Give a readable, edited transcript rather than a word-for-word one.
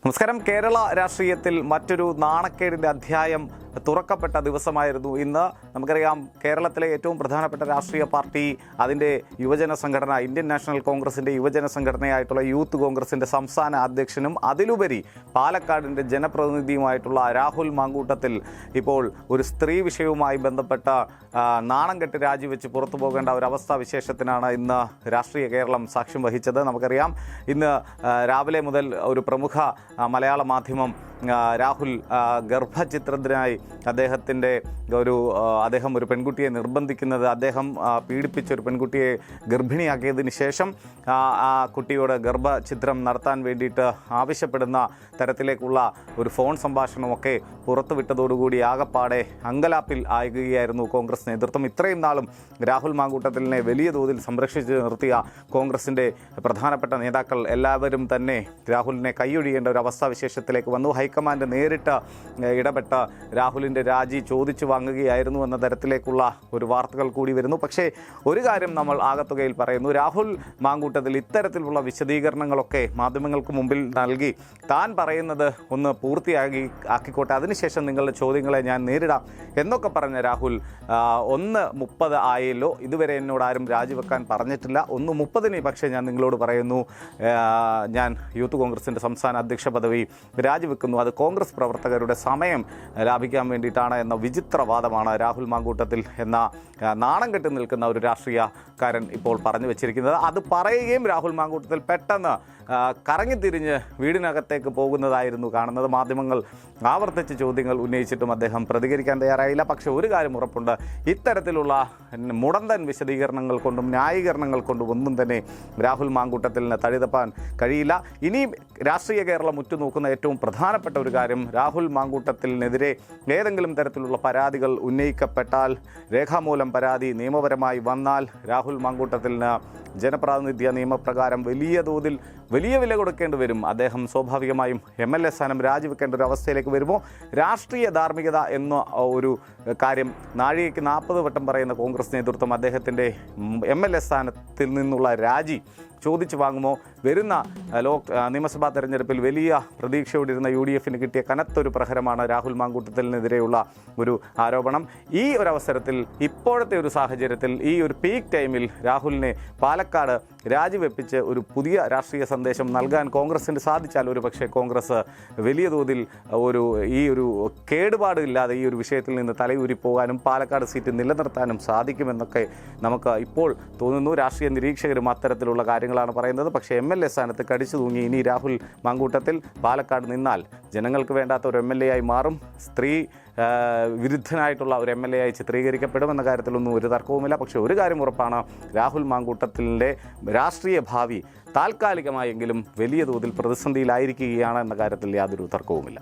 നമസ്കാരം. കേരള രാഷ്ട്രീയത്തിൽ മറ്റൊരു നാണക്കേടിൻ്റെ അധ്യായം തുറക്കപ്പെട്ട ദിവസമായിരുന്നു ഇന്ന്. നമുക്കറിയാം, കേരളത്തിലെ ഏറ്റവും പ്രധാനപ്പെട്ട രാഷ്ട്രീയ പാർട്ടി, അതിൻ്റെ യുവജന സംഘടന, ഇന്ത്യൻ നാഷണൽ കോൺഗ്രസിൻ്റെ യുവജന സംഘടനയായിട്ടുള്ള യൂത്ത് കോൺഗ്രസിൻ്റെ സംസ്ഥാന അധ്യക്ഷനും അതിലുപരി പാലക്കാടിൻ്റെ ജനപ്രതിനിധിയുമായിട്ടുള്ള രാഹുൽ മാങ്കൂട്ടത്തിൽ ഇപ്പോൾ ഒരു സ്ത്രീ വിഷയവുമായി ബന്ധപ്പെട്ട നാണം കെട്ട് രാജിവെച്ച് പുറത്തു പോകേണ്ട ഒരവസ്ഥാ വിശേഷത്തിനാണ് ഇന്ന് രാഷ്ട്രീയ കേരളം സാക്ഷ്യം വഹിച്ചത്. നമുക്കറിയാം, ഇന്ന് രാവിലെ മുതൽ ഒരു പ്രമുഖ മലയാള മാധ്യമം രാഹുൽ ഗർഭചിത്രത്തിനായി അദ്ദേഹം ഒരു പെൺകുട്ടിയെ നിർബന്ധിക്കുന്നത്, അദ്ദേഹം പീഡിപ്പിച്ച ഒരു പെൺകുട്ടിയെ ഗർഭിണിയാക്കിയതിന് ശേഷം ആ കുട്ടിയോട് ഗർഭചിത്രം നടത്താൻ വേണ്ടിയിട്ട് ആവശ്യപ്പെടുന്ന തരത്തിലേക്കുള്ള ഒരു ഫോൺ സംഭാഷണമൊക്കെ പുറത്തുവിട്ടതോടുകൂടി ആകപ്പാടെ അങ്കലാപ്പിൽ ആകുകയായിരുന്നു കോൺഗ്രസ് നേതൃത്വം. ഇത്രയും നാളും രാഹുൽ മാങ്കൂട്ടത്തിലിനെ വലിയ തോതിൽ സംരക്ഷിച്ച് നിർത്തിയ കോൺഗ്രസിൻ്റെ പ്രധാനപ്പെട്ട നേതാക്കൾ എല്ലാവരും തന്നെ രാഹുലിനെ കൈയൊഴിയേണ്ട ഒരു അവസ്ഥാവിശേഷത്തിലേക്ക് വന്നു. ഹൈക്കമാൻഡ് നേരിട്ട് ഇടപെട്ട രാഹുലിൻ്റെ രാജി ചോദിച്ചു വാങ്ങുകയായിരുന്നു എന്ന തരത്തിലേക്കുള്ള ഒരു വാർത്തകൾ കൂടി വരുന്നു. പക്ഷേ ഒരു കാര്യം നമ്മൾ ആകത്തുകയിൽ പറയുന്നു, രാഹുൽ മാങ്കൂട്ടത്തിൽ ഇത്തരത്തിലുള്ള വിശദീകരണങ്ങളൊക്കെ മാധ്യമങ്ങൾക്ക് മുമ്പിൽ നൽകി താൻ പറയുന്നത് ഒന്ന് ആക്കിക്കോട്ടെ, അതിനുശേഷം നിങ്ങളുടെ ചോദ്യങ്ങളെ ഞാൻ നേരിടാം എന്നൊക്കെ പറഞ്ഞ രാഹുൽ 1:30 ആയല്ലോ, ഇതുവരെ എന്നോട് ആരും രാജിവെക്കാൻ പറഞ്ഞിട്ടില്ല, 1:30 പക്ഷേ ഞാൻ നിങ്ങളോട് പറയുന്നു, ഞാൻ യൂത്ത് കോൺഗ്രസിൻ്റെ സംസ്ഥാന അധ്യക്ഷ പദവി രാജിവെക്കുന്നു, അത് കോൺഗ്രസ് പ്രവർത്തകരുടെ സമയം ലാഭിക്കാൻ വേണ്ടിയിട്ടാണ് എന്ന വിചിത്രവാദമാണ് രാഹുൽ മാങ്കൂട്ടത്തിൽ എന്ന നാണം കെട്ടി നിൽക്കുന്ന ഒരു രാഷ്ട്രീയക്കാരൻ ഇപ്പോൾ പറഞ്ഞു വെച്ചിരിക്കുന്നത്. അത് പറയുകയും രാഹുൽ മാങ്കൂട്ടത്തിൽ പെട്ടെന്ന് കറങ്ങിത്തിരിഞ്ഞ് വീടിനകത്തേക്ക് പോകുന്നതായിരുന്നു കാണുന്നത്. മാധ്യമങ്ങൾ ആവർത്തിച്ച് ചോദ്യങ്ങൾ ഉന്നയിച്ചിട്ടും അദ്ദേഹം പ്രതികരിക്കാൻ തയ്യാറായില്ല. പക്ഷേ ഒരു കാര്യം ഉറപ്പുണ്ട്, ഇത്തരത്തിലുള്ള മുടന്തൻ വിശദീകരണങ്ങൾ കൊണ്ടും ന്യായീകരണങ്ങൾ കൊണ്ടും ഒന്നും തന്നെ രാഹുൽ മാങ്കൂട്ടത്തിന് തടിതപ്പാൻ കഴിയില്ല. ഇനി രാഷ്ട്രീയ കേരളം ഉറ്റുനോക്കുന്ന ഏറ്റവും പ്രധാനപ്പെട്ട ഒരു കാര്യം, രാഹുൽ മാങ്കൂട്ടത്തിനെതിരെ ഏതെങ്കിലും തരത്തിലുള്ള പരാതികൾ ഉന്നയിക്കപ്പെട്ടാൽ, രേഖാമൂലം പരാതി നിയമപരമായി വന്നാൽ, രാഹുൽ മാങ്കൂട്ടത്തിന് ജനപ്രാതിനിധ്യ നിയമപ്രകാരം വലിയ തോതിൽ വലിയ വില കൊടുക്കേണ്ടി വരും. അദ്ദേഹം സ്വാഭാവികമായും MLA സ്ഥാനം രാജിവെക്കേണ്ട ഒരു അവസ്ഥയിലേക്ക് വരുമ്പോൾ രാഷ്ട്രീയ ധാർമ്മികത എന്ന ഒരു കാര്യം നാഴികയ്ക്ക് 40 വട്ടം പറയുന്ന കോൺഗ്രസ് നേതൃത്വം അദ്ദേഹത്തിൻ്റെ MLA സ്ഥാനത്തിൽ നിന്നുള്ള രാജി ചോദിച്ചു വാങ്ങുമോ? വരുന്ന നിയമസഭാ തെരഞ്ഞെടുപ്പിൽ വലിയ പ്രതീക്ഷയോടിരുന്ന UDFന് കിട്ടിയ കനത്തൊരു പ്രഹരമാണ് രാഹുൽ മാങ്കൂട്ടത്തിനെതിരെയുള്ള ഒരു ആരോപണം. ഈ ഒരു അവസരത്തിൽ, ഇപ്പോഴത്തെ ഒരു സാഹചര്യത്തിൽ, ഈ ഒരു പീക്ക് ടൈമിൽ രാഹുലിനെ പാലക്കാട് രാജിവെപ്പിച്ച് ഒരു പുതിയ രാഷ്ട്രീയ സന്ദേശം നൽകാൻ കോൺഗ്രസിന് സാധിച്ചാൽ ഒരു പക്ഷേ കോൺഗ്രസ് വലിയ തോതിൽ ഈ ഒരു കേടുപാടില്ലാതെ ഈ ഒരു വിഷയത്തിൽ നിന്ന് തലയൂരി പോകാനും പാലക്കാട് സീറ്റ് നിലനിർത്താനും സാധിക്കുമെന്നൊക്കെ നമുക്ക് ഇപ്പോൾ തോന്നുന്നു. രാഷ്ട്രീയ നിരീക്ഷകരും അത്തരത്തിലുള്ള കാര്യങ്ങളാണ് പറയുന്നത്. പക്ഷേ MLA സ്ഥാനത്ത് കടിച്ചു തൂങ്ങി ഇനി രാഹുൽ മാങ്കൂട്ടത്തിൽ പാലക്കാട് നിന്നാൽ ജനങ്ങൾക്ക് വേണ്ടാത്ത ഒരു MLA ആയി മാറും, സ്ത്രീ വിരുദ്ധനായിട്ടുള്ള ഒരു MLA ആയി ചിത്രീകരിക്കപ്പെടുമെന്ന കാര്യത്തിലൊന്നും ഒരു തർക്കവുമില്ല. പക്ഷേ ഒരു കാര്യം ഉറപ്പാണ്, രാഹുൽ മാങ്കൂട്ടത്തിൻ്റെ രാഷ്ട്രീയ ഭാവി താൽക്കാലികമായെങ്കിലും വലിയ തോതിൽ പ്രതിസന്ധിയിലായിരിക്കുകയാണ് എന്ന കാര്യത്തിൽ യാതൊരു തർക്കവുമില്ല.